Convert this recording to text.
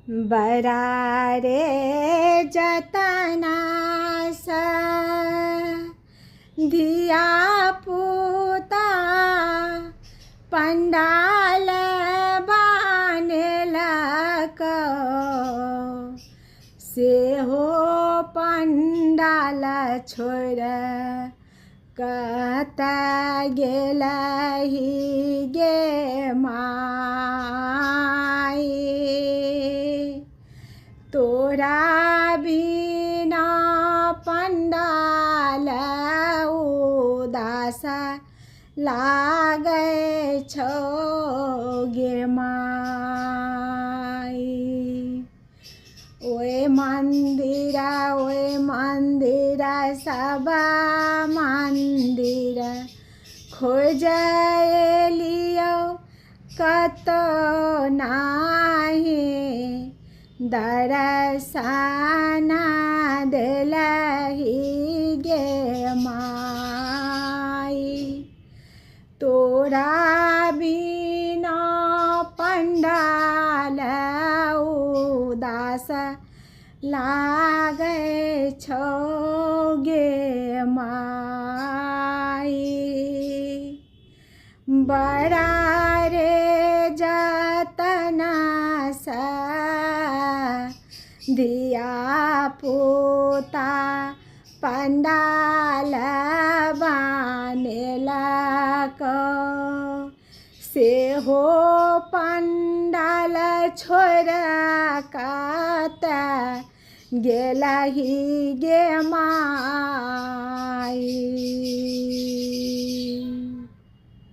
बरारे जतना सा धिया पुता पंडाल बानेलक से हो पंडाल छोड़ कत गेलहि गे माई तोरा बिना पंडाल उदास लागै छौ गे माई। ओए मंदिर सब मंदिर खोज लियो कतो नाही दर्शन देलहि गे माई तोरा बिना पंडाल उदास लागै छौ गे माई। बड़ा रे जतना सा धिया पुता पंडाल बानेलक से हो पंडाल छोड़ कत गेलहि गे माई।